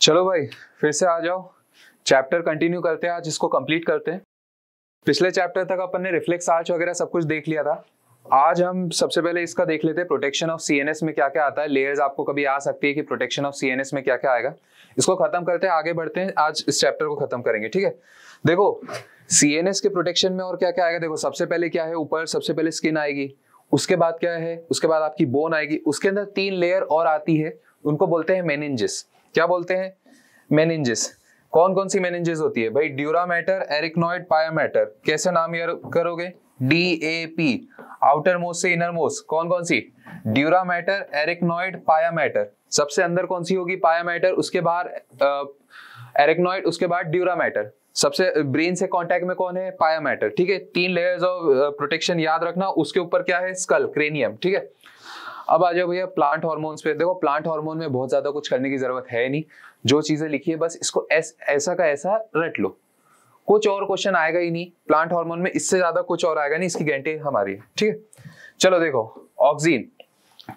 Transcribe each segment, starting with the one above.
चलो भाई फिर से आ जाओ, चैप्टर कंटिन्यू करते हैं, आज इसको कंप्लीट करते हैं। पिछले चैप्टर तक अपन ने रिफ्लेक्स आर्च वगैरह सब कुछ देख लिया था। आज हम सबसे पहले इसका देख लेते हैं प्रोटेक्शन ऑफ सीएनएस में क्या क्या आता है। लेयर्स आपको कभी आ सकती है कि प्रोटेक्शन ऑफ सीएनएस में क्या क्या आएगा, इसको खत्म करते हैं, आगे बढ़ते हैं, आज इस चैप्टर को खत्म करेंगे। ठीक है, देखो सीएनएस के प्रोटेक्शन में और क्या क्या आएगा। देखो सबसे पहले क्या है, ऊपर सबसे पहले स्किन आएगी, उसके बाद क्या है, उसके बाद आपकी बोन आएगी, उसके अंदर 3 लेयर और आती है, उनको बोलते हैं मेनिंजेस। क्या बोलते हैं? मेनिंजेस। कौन कौन सी मेनिंजेस होती है भाई? ड्यूरा मैटर, एरिकनॉइड, पाया मैटर। कैसे नाम याद करोगे? DAP, आउटर मोस्ट से इनर मोस्ट। कौन कौन सी? ड्यूरा मैटर, एरिकनॉइड, पाया मैटर। सबसे अंदर कौन सी होगी? पाया मैटर, उसके बाद एरिकनॉइड, उसके बाद ड्यूरा मैटर। सबसे ब्रेन से कांटेक्ट में कौन है? पाया मैटर। ठीक है, 3 लेयर्स ऑफ प्रोटेक्शन याद रखना। उसके ऊपर क्या है? Skull, cranium. ठीक है, अब आ जाओ भैया प्लांट हार्मोन्स पे। देखो प्लांट हार्मोन में बहुत ज्यादा कुछ करने की जरूरत है नहीं, जो चीजें लिखी है बस इसको ऐसा का ऐसा रट लो, कुछ और क्वेश्चन आएगा ही नहीं प्लांट हार्मोन में, इससे ज्यादा कुछ और आएगा नहीं, इसकी गारंटी हमारी है। ठीक है, चलो देखो ऑक्सीन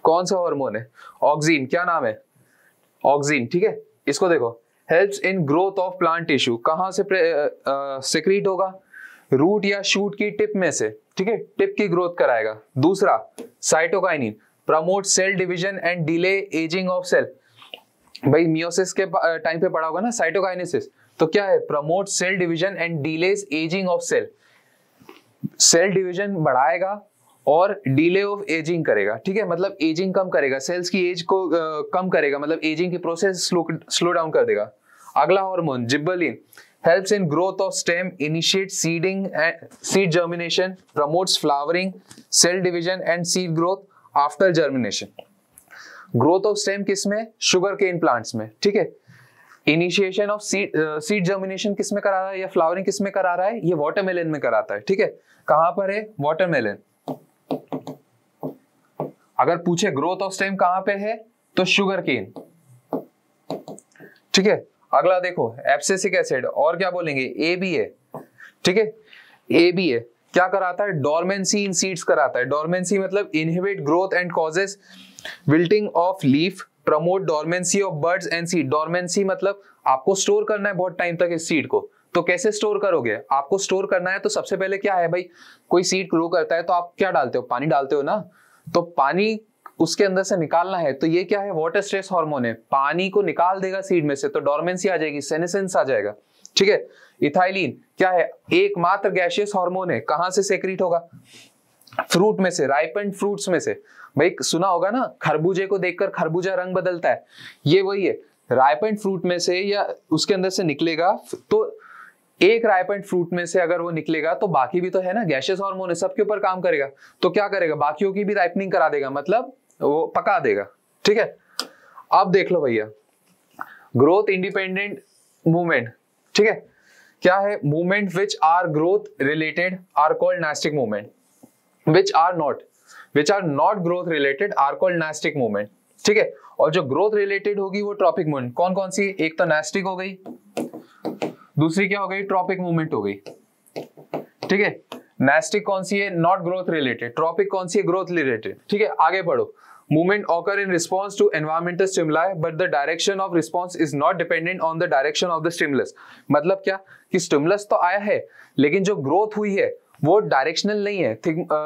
कौन सा हार्मोन है? ऑक्सीन, क्या नाम है? ऑक्सीन। ठीक है, इसको देखो, helps in growth of plant tissue. कहां से सेक्रीट होगा? रूट या शूट की टिप में से। ठीक है, टिप की ग्रोथ कराएगा। दूसरा cytokinin, promote cell division and delay ageing of cell. भाई मियोसिस के टाइम पे पढ़ा होगा ना साइटोकाइनेसिस, तो क्या है? Promote cell division and delays ageing of cell. Cell division बढ़ाएगा और डिले ऑफ एजिंग करेगा। ठीक है, मतलब एजिंग कम करेगा, सेल्स की एज को कम करेगा, मतलब एजिंग की प्रोसेस स्लो डाउन कर देगा। अगला hormone जिब्बलिन, helps in growth of stem, initiates seeding and seed germination, promotes flowering, cell division and seed growth after germination. Growth of stem किसमें? शुगर केन प्लांट्स में। ठीक है, इनिशिएशन ऑफ सीड जर्मिनेशन किसमें करा रहा है, या फ्लावरिंग किसमें करा रहा है? ये वाटरमेलन में कराता है। ठीक है, कहां पर है? वाटरमेलन। अगर पूछे ग्रोथ ऑफ स्टेम कहां पे है, तो शुगर केन। ठीक है, अगला देखो एब्सिसिक एसिड, और क्या बोलेंगे? ABA। ठीक है, ABA क्या कराता है? डोरमेंसी इन सीड्स कराता है। डोरमेंसी मतलब inhibit growth and causes wilting of leaf, promote dormancy of birds and seed. Dormancy मतलब आपको स्टोर करना है बहुत टाइम तक इस सीड को, तो कैसे स्टोर करोगे? आपको स्टोर करना है तो सबसे पहले क्या है भाई, कोई सीड ग्रो करता है तो आप क्या डालते हो? पानी डालते हो ना, तो पानी उसके अंदर से निकालना है, तो ये क्या है? वाटर स्ट्रेस हार्मोन है, पानी को निकाल देगा सीड में से, तो डोरमेंसी आ जाएगी, सेनेसेंस आ जाएगा। ठीक है, इथाइलिन क्या है? एकमात्र गैसियस हार्मोन है, कहां से सेक्रीट होगा? फ्रूट में से, राइपेंड फ्रूट्स में से। भाई सुना होगा ना, खरबूजे को देखकर खरबूजा रंग बदलता है, ये वही है, राइपेंड फ्रूट में से या उसके अंदर से निकलेगा। तो एक राइपेंड फ्रूट में से अगर वो निकलेगा तो बाकी भी तो है ना, गैसियस हार्मोन है, सबके ऊपर काम करेगा, तो क्या करेगा? बाकियों की भी राइपनिंग करा देगा, मतलब वो पका देगा। ठीक है, अब देख लो भैया ग्रोथ इंडिपेंडेंट मूवमेंट। ठीक है, क्या है? Movement which are growth related are called nastic movement, which are not growth related are called nastic movement. ठीक है, और जो ग्रोथ रिलेटेड होगी वो ट्रॉपिक मूवमेंट। कौन कौन सी? एक तो नास्टिक हो गई, दूसरी क्या हो गई? ट्रॉपिक मूवमेंट हो गई। ठीक है, नास्टिक कौन सी है? Not growth related. ट्रॉपिक कौन सी है? Growth related. ठीक है, आगे बढ़ो। Movement occur in response to environmental stimuli, but the direction of response is not dependent on the direction of the stimulus. मतलब क्या कि stimulus तो आया है, लेकिन जो growth हुई है वो डायरेक्शनल नहीं है।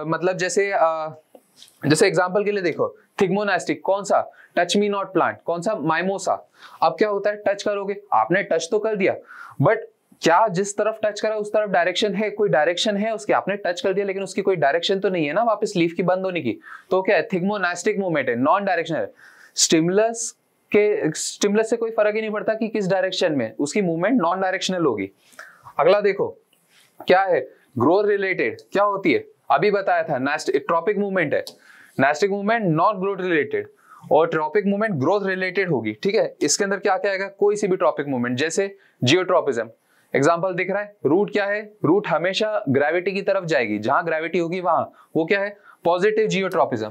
मतलब जैसे एग्जांपल के लिए देखो, थिग्मोनास्टिक कौन सा? Touch me not plant. कौन सा? माइमोसा। अब क्या होता है? टच करोगे, आपने टच तो कर दिया, बट क्या जिस तरफ टच करा उस तरफ डायरेक्शन है? कोई डायरेक्शन है उसकी? आपने टच कर दिया लेकिन उसकी कोई डायरेक्शन तो नहीं है ना वापस लीफ की बंद होने की, तो क्या है? थिग्मोनास्टिक मूवमेंट है, नॉन डायरेक्शनल। स्टिमुलस से कोई फर्क ही नहीं पड़ता कि किस डायरेक्शन में, उसकी मूवमेंट नॉन डायरेक्शनल होगी। अगला देखो क्या है? ग्रोथ रिलेटेड क्या होती है? अभी बताया था, ट्रॉपिक मूवमेंट है। Nastic movement not growth related, और ट्रॉपिक मूवमेंट ग्रोथ रिलेटेड होगी। ठीक है, इसके अंदर क्या क्या आएगा? कोई सी भी ट्रॉपिक मूवमेंट, जैसे जियोट्रॉपिज्म। एग्जाम्पल दिख रहा है, रूट क्या है? रूट हमेशा ग्रेविटी की तरफ जाएगी, जहां ग्रेविटी होगी वहां, वो क्या है? Positive geotropism.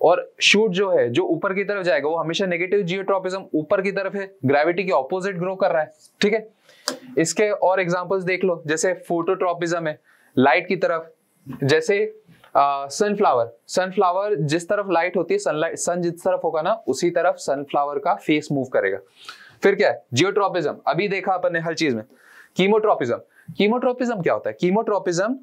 और शूट जो है, जो ऊपर की तरफ जाएगा, वो हमेशा नेगेटिव जियोट्रॉपिज्म, ऊपर की तरफ है, ग्रेविटी के ऑपोजिट ग्रो कर रहा है। ठीक है, इसके और एग्जांपल्स देख लो, जैसे फोटोट्रॉपिज्म है, लाइट की तरफ, जैसे सनफ्लावर जिस तरफ लाइट होती है, सनलाइट, सन जिस तरफ होगा ना उसी तरफ सनफ्लावर का फेस मूव करेगा। फिर क्या है, जियोट्रोपिज्म, अभी देखा अपन ने हर चीज में। कीमोट्रोपिज्म क्या होता है? कीमोट्रोपिज्म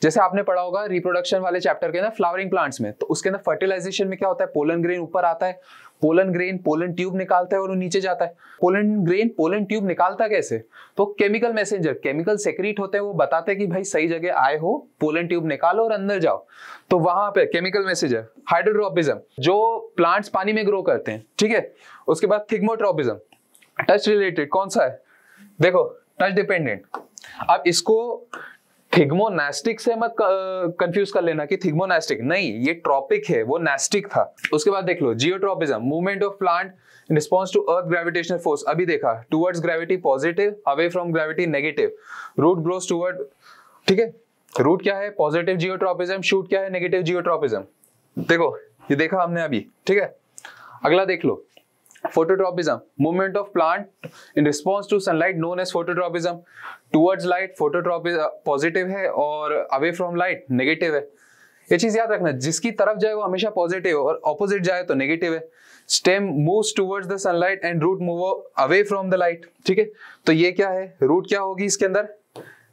जैसे आपने पढ़ा होगा रिप्रोडक्शन वाले चैप्टर के अंदर फ्लावरिंग प्लांट्स में, तो उसके अंदर फर्टिलाइजेशन में क्या होता है, पोलन ग्रेन ऊपर आता है, पोलन ग्रेन पोलन ट्यूब निकालता है और वो नीचे जाता है। पोलन ग्रेन पोलन ट्यूब निकालता कैसे? तो केमिकल मैसेंजर, केमिकल सेक्रेट होते हैं, वो बताते हैं कि भाई सही जगह आए हो, पोलन ट्यूब निकालो और अंदर जाओ, तो वहां पे केमिकल मैसेंजर। हाइड्रोट्रोपिज्म, जो प्लांट्स पानी में ग्रो करते हैं, ठीक है। उसके बाद थिग्मोट्रोपिज्म, टच रिलेटेड, कौन सा है? देखो टच डिपेंडेंट। अब इसको थिग्मोनास्टिक से मत कंफ्यूज कर लेना कि थिग्मोनास्टिक नहीं, ये ट्रॉपिक है, वो नास्टिक था। उसके बाद देख लो geotropism, movement of plant in response to earth gravitational force, अभी देखा, towards gravity positive, away from gravity negative, root grows toward, ठीक है। रूट क्या है? पॉजिटिव जियोट्रोपिज्म, शूट क्या है? Negative geotropism. देखो ये देखा हमने अभी, ठीक है। अगला देख लो phototropism, movement of plant in response to sunlight known as phototropism. Towards light phototropism positive है और अवे फ्रॉम लाइट नेगेटिव है। ये चीज याद रखना, जिसकी तरफ जाए वो हमेशा पॉजिटिव और ऑपोजिट जाए तो नेगेटिव है। Stem moves towards the sunlight and root move away from the light, ठीक है। तो ये क्या है? रूट क्या होगी इसके अंदर?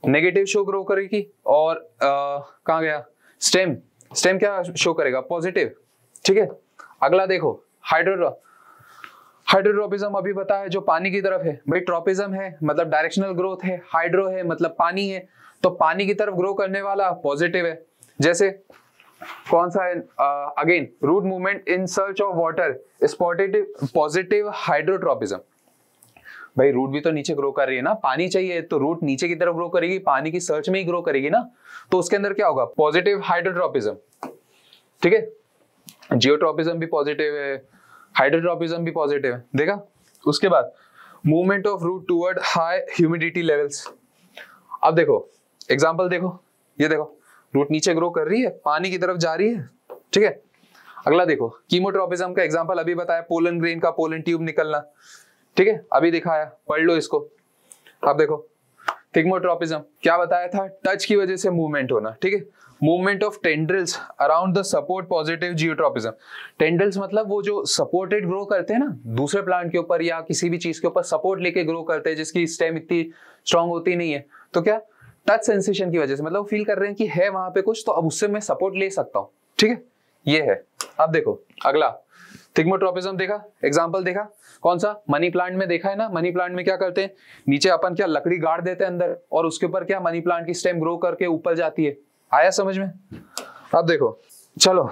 नेगेटिव शो ग्रो करेगी। और कहाँ गया स्टेम? स्टेम क्या शो करेगा? पॉजिटिव, ठीक है। अगला देखो हाइड्रोट्रोपिज्म, अभी बताया जो पानी की तरफ है। भाई ट्रोपिज्म है मतलब डायरेक्शनल ग्रोथ है, हाइड्रो है मतलब पानी है, तो पानी की तरफ ग्रो करने वाला पॉजिटिव है। जैसे कौन सा है? Again root movement in search of water is positive hydrotropism. भाई रूट भी तो नीचे ग्रो कर रही है ना, पानी चाहिए तो रूट नीचे की तरफ ग्रो करेगी, पानी की सर्च में ही ग्रो करेगी ना, तो उसके अंदर क्या होगा? पॉजिटिव हाइड्रोट्रोपिज्म, ठीक है। जियोट्रोपिज्म भी पॉजिटिव है, हाइड्रोट्रोपिज्म भी पॉजिटिव है, देखा। उसके बाद movement of root toward high humidity levels. अब देखो एग्जांपल देखो, ये देखो रूट नीचे ग्रो कर रही है, पानी की तरफ जा रही है, ठीक है। अगला देखो कीमोट्रोपिज्म का एग्जांपल अभी बताया, पोलन ग्रेन का पोलन ट्यूब निकलना, ठीक है, अभी दिखाया, पढ़ लो इसको। अब देखो थिग्मोट्रोपिज्म क्या बताया था? टच की वजह से मूवमेंट होना, ठीक है। Movement of tendrils around the support positive geotropism. Tendrils मतलब वो जो सपोर्टेड ग्रो करते हैं ना दूसरे प्लांट के ऊपर या किसी भी चीज के ऊपर सपोर्ट लेके ग्रो करते हैं, जिसकी स्टेम इतनी स्ट्रांग होती नहीं है, तो क्या टच सेंसेशन की वजह से, मतलब फील कर रहे हैं कि है वहां पे कुछ, तो अब उससे मैं सपोर्ट ले सकता हूँ, ठीक है, ये है। अब देखो अगला थिग्मोट्रोपिज्म देखा, एग्जांपल देखा, कौन सा? मनी प्लांट में देखा है ना। मनी प्लांट में क्या करते हैं, नीचे अपन क्या लकड़ी गाड़ देते हैं अंदर, और उसके ऊपर क्या मनी प्लांट की स्टेम ग्रो करके ऊपर जाती है। आया समझ में? अब देखो चलो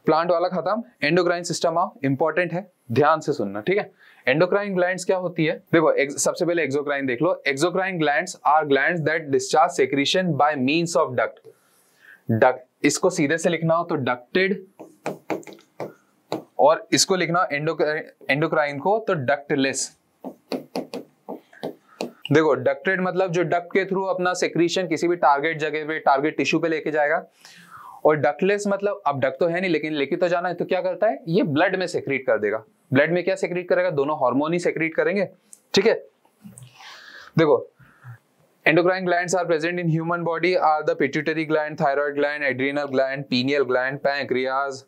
प्लांट वाला खत्म, एंडोक्राइन सिस्टम आओ, इंपॉर्टेंट है, ध्यान से सुनना, ठीक है। एंडोक्राइन ग्लैंड्स क्या होती है? देखो सबसे पहले एक्सोक्राइन देख लो। Exocrine glands are glands that discharge secretion by means of duct. इसको सीधे से लिखना हो तो डक्टेड, और इसको लिखना एंडोक्राइन को तो डक्टलेस। देखो डक्टेड मतलब जो डक्ट के थ्रू अपना सेक्रीशन किसी भी टारगेट जगह पे, टारगेट टिश्यू पे लेके जाएगा, और डक्टलेस मतलब अब डक्ट तो है नहीं लेकिन लेके तो जाना है, तो क्या करता है ये ब्लड में सेक्रीट कर देगा। ब्लड में क्या सेक्रीट करेगा? दोनों हार्मोन ही सेक्रीट करेंगे, ठीक है। देखो endocrine glands are present in human body are the pituitary gland, thyroid gland, adrenal gland, pineal gland, pancreas,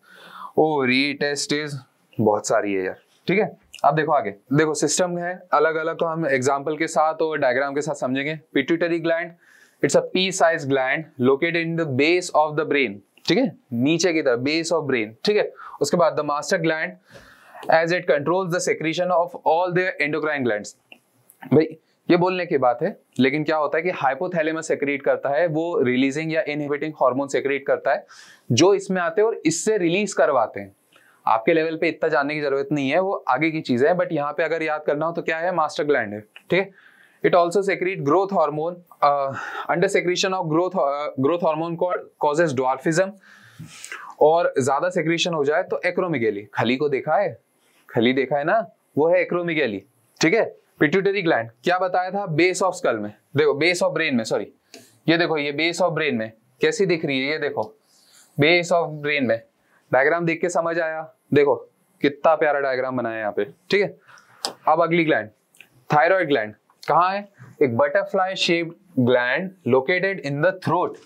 ovary, testis, बहुत सारी है यार, ठीक है। अब देखो आगे, देखो सिस्टम है अलग अलग, तो हम एग्जांपल के साथ और डायग्राम के साथ समझेंगे। Pituitary gland, it's a P size gland located in the base of the brain, ठीक है, नीचे की तरफ बेस ऑफ ब्रेन, ठीक है। उसके बाद the master gland as it controls the secretion of all the endocrine glands. भाई ये बोलने की बात है, लेकिन क्या होता है कि हाइपोथैलेमस सेक्रेट करता है, वो रिलीजिंग या इनहिबिटिंग हार्मोन सेक्रेट करता है, जो इसमें आते हैं और इससे रिलीज करवाते हैं। आपके लेवल पे इतना जानने की जरूरत नहीं है, वो आगे की चीज है, बट यहाँ पे अगर याद करना हो तो क्या है, मास्टर ग्लैंड है, ठीक है। It also secrete growth hormone, under secretion of growth hormone causes dwarfism, और ज्यादा सेक्रेशन हो जाए तो एक्रोमेगेली। खली को देखा है, खली देखा है ना, वो है एक्रोमेगेली, ठीक है। पिट्यूटरी ग्लैंड क्या बताया था, बेस ऑफ स्कल में, देखो बेस ऑफ ब्रेन में, सॉरी ये देखो ये बेस ऑफ ब्रेन में कैसी दिख रही है, ये देखो बेस ऑफ ब्रेन में, डायग्राम देख के समझ आया, देखो कितना प्यारा डायग्राम बनाया है यहाँ पे, ठीक है। अब अगली ग्लैंड थायराइड ग्लैंड कहाँ है, एक butterfly shaped gland located in the throat.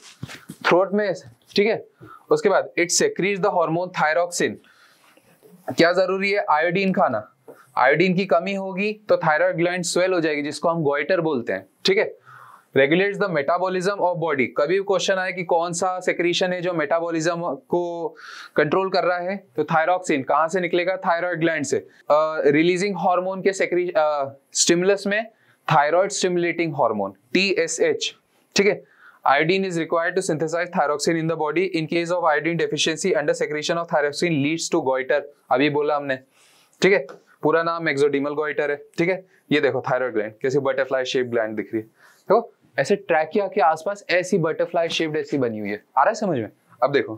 Throat में ठीक है। उसके बाद इट सेक्रीट्स द हार्मोन थायरॉक्सिन। क्या जरूरी है? आयोडीन खाना। आयोडीन की कमी होगी तो थायराइड ग्लैंड स्वेल हो जाएगी, जिसको हम गोइटर बोलते हैं, ठीक है। Regulates the metabolism of body. कभी भी क्वेश्चन आए कि कौन सा सेक्रीशन है जो मेटाबॉलिज्म को कंट्रोल कर रहा है, तो थायरॉक्सिन कहां से निकलेगा? थायराइड ग्लैंड से। रिलीजिंग हार्मोन के स्टिमुलस में थायराइड स्टिमुलेटिंग हार्मोन TSH, ठीक है। Iodine is required to synthesize thyroxine in the body. In case of iodine deficiency, under secretion of thyroxine leads to goiter. अभी बोला हमने, ठीक है। पूरा नाम एक्सोडीमल गोइटर है, ठीक है। ये देखो थायराइड ग्लैंड कैसी बटरफ्लाई शेप ग्लैंड दिख रही है, देखो ऐसे ट्रैकिया के आसपास ऐसी बटरफ्लाई शेप्ड ऐसी बनी हुई है। आ रहा है समझ में? अब देखो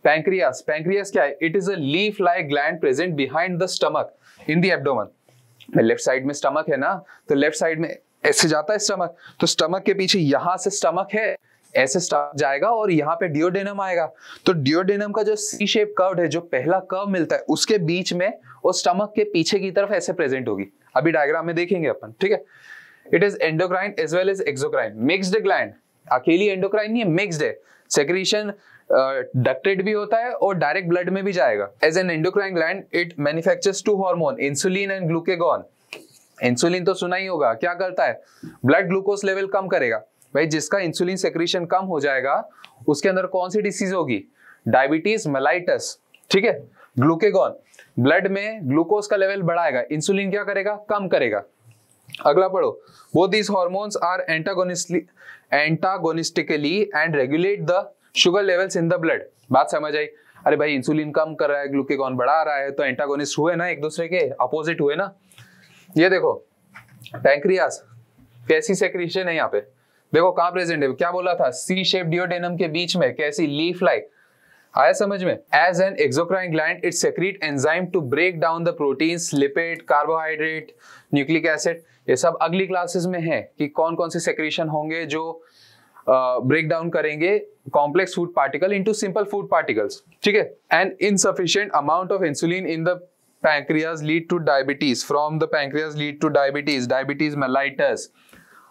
पैंक्रियास। पैंक्रियास क्या है? It is a leaf like gland present behind the stomach in the abdomen. Left side में स्टमक है ना, तो लेफ्ट साइड में ऐसे जाता है स्टमक, तो स्टमक के पीछे यहां से स्टमक है, ऐसे स्टमक जाएगा और यहाँ पे डियोडेनम आएगा। तो डियोडेनम का जो सी शेप कर्व है, जो पहला कर्व मिलता है, उसके बीच में वो स्टमक के पीछे की तरफ ऐसे प्रेजेंट होगी। अभी डायग्राम में देखेंगे अपन, ठीक है। It is endocrine as well as exocrine. Mixed gland, अकेली एंडोक्राइन नहीं है, मिक्स्ड है। सेक्रीशन डक्टेड भी होता है और डायरेक्ट ब्लड में भी जाएगा। As an endocrine gland it manufactures two hormone, insulin and glucagon. Insulin तो सुना ही होगा, क्या करता है? ब्लड ग्लूकोज लेवल कम करेगा। भाई जिसका इंसुलिन सेक्रीशन कम हो जाएगा उसके अंदर कौन सी डिसीज होगी? डायबिटीज मेलाइटस, ठीक है। ग्लूकेगॉन ब्लड में ग्लूकोज का लेवल बढ़ाएगा, इंसुलिन क्या करेगा? कम करेगा। अगला पढ़ो। Both these hormones are antagonistically and regulate the sugar levels in the blood. बात समझ आई? अरे भाई इंसुलिन कम कर रहा है, ग्लूकेगॉन बढ़ा रहा है, तो एंटागोनिस्ट हुए ना, एक दूसरे के अपोजिट हुए ना। ये देखो पैंक्रियास कैसी सेक्रीशन है, यहाँ पे देखो कहां प्रेजेंट है, क्या बोला था? सी शेप डियोडेनम के बीच में कैसी लीफ लाइक। आया समझ में? As an exocrine gland it secrete enzyme to break down the proteins, lipid, carbohydrate, nucleic acid. ये सब अगली क्लासेस में है कि कौन कौन से सेक्रीशन होंगे जो ब्रेक डाउन करेंगे complex food particle into simple food particles, ठीक है। And insufficient amount of insulin in the pancreas lead to diabetes, from the pancreas lead to diabetes mellitus।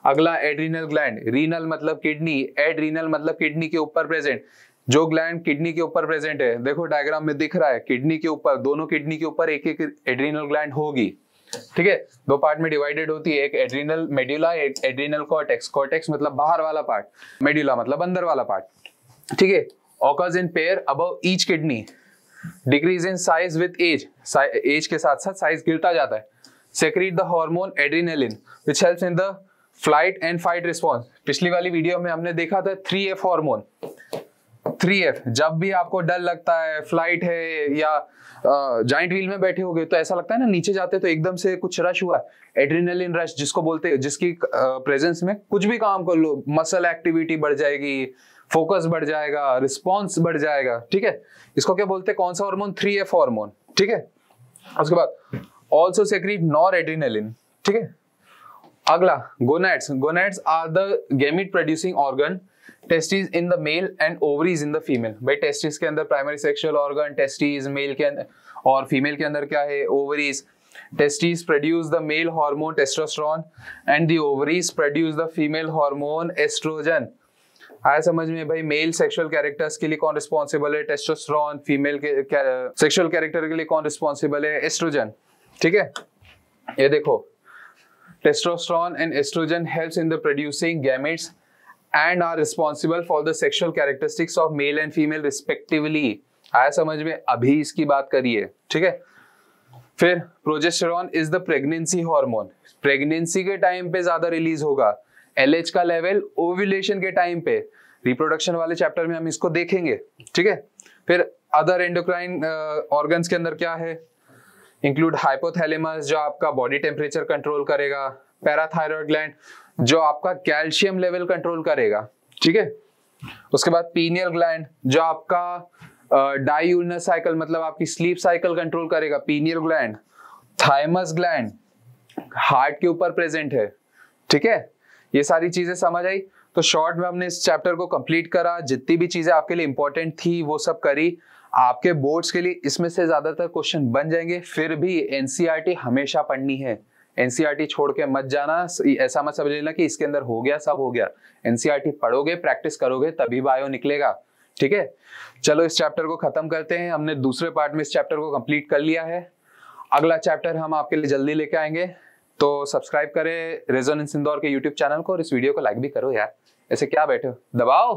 अगला एड्रीनल ग्लैंड। रीनल मतलब kidney, adrenal मतलब kidney के ऊपर present. जो gland kidney के ऊपर प्रेजेंट है, देखो डायग्राम में दिख रहा है, किडनी के ऊपर, दोनों किडनी के ऊपर एक एक एड्रीनल ग्लैंड होगी, ठीक है। दो पार्ट में डिवाइडेड होती है, एक एड्रीनल मेडुला, एक एड्रीनल कॉर्टेक्स। कॉर्टेक्स मतलब बाहर वाला पार्ट, मेडुला मतलब अंदर वाला पार्ट, ठीक है। Occurs in pair above each kidney, decrease in size with age. Age के साथ साथ साइज गिरता जाता है। Secrete the hormone adrenaline which helps in the flight and fight response. पिछली वाली वीडियो में हमने देखा था 3F हार्मोन। 3F, जब भी आपको डर लगता है, फ्लाइट है या जाइंट व्हील में बैठे होगे तो ऐसा लगता है ना, नीचे जाते तो एकदम से कुछ रश हुआ, एड्रेनालिन रश जिसको बोलते हैं, जिसकी प्रेजेंस में कुछ भी काम कर लो, मसल एक्टिविटी बढ़ जाएगी, फोकस बढ़ जाएगा, रिस्पॉन्स बढ़ जाएगा, ठीक है। इसको क्या बोलते हैं? कौन सा हार्मोन? 3F हार्मोन, ठीक है। उसके बाद ऑल्सो सेक्रीट नॉर एड्रेनालिन, ठीक है। अगला gonads. Gonads are the gamete producing organ, testis in the male and ovaries in the female. भाई टेस्टिस के अंदर primary sexual organ, testis male के अंदर, और फीमेल के अंदर क्या है? Ovaries. Testis produce the male hormone testosterone and the ovaries produce the female hormone estrogen. आया समझ में? भाई मेल सेक्सुअल कैरेक्टर्स के लिए कौन रिस्पॉन्सिबल है? टेस्टोस्टेरोन। फीमेल के सेक्सुअल कैरेक्टर के लिए कौन रिस्पॉन्सिबल है? एस्ट्रोजन, ठीक है। ये देखो testosterone and estrogen helps in the producing gametes and are responsible for the sexual characteristics of male and female respectively. आया समझ में? अभी इसकी बात करिए, ठीक है। फिर progesterone is the pregnancy hormone. Pregnancy के टाइम पे ज्यादा रिलीज होगा। LH का लेवल ओव्यूलेशन के टाइम पे, रिप्रोडक्शन वाले चैप्टर में हम इसको देखेंगे, ठीक है। फिर अदर एंडोक्राइन ऑर्गन्स के अंदर क्या है? इंक्लूड हाइपोथैलेमस जो आपका बॉडी टेम्परेचर कंट्रोल करेगा, पैराथायरॉयड ग्लैंड जो आपका कैल्शियम लेवल कंट्रोल करेगा, ठीक है। उसके बाद पीनियल ग्लैंड जो आपका डायूरिनल साइकिल मतलब आपकी स्लीप साइकिल कंट्रोल करेगा, pineal gland. Thymus gland heart के ऊपर प्रेजेंट है, ठीक है। ये सारी चीजें समझ आई? तो शॉर्ट में हमने इस चैप्टर को कंप्लीट करा, जितनी भी चीजें आपके लिए इंपॉर्टेंट थी वो सब करी। आपके बोर्ड्स के लिए इसमें से ज्यादातर क्वेश्चन बन जाएंगे, फिर भी एनसीईआरटी हमेशा पढ़नी है, एनसीईआरटी छोड़ के मत जाना, ऐसा मत समझ लेना कि इसके अंदर हो गया सब हो गया। एनसीईआरटी पढ़ोगे, प्रैक्टिस करोगे, तभी बायो निकलेगा। ठीक है, चलो इस चैप्टर को खत्म करते हैं। हमने दूसरे पार्ट में इस चैप्टर को कंप्लीट कर लिया है। अगला चैप्टर हम आपके लिए जल्दी लेके आएंगे, तो सब्सक्राइब करें रेजोनेंस इंदौर के यूट्यूब चैनल को और इस वीडियो को लाइक भी करो यार, ऐसे क्या बैठे हो, दबाओ।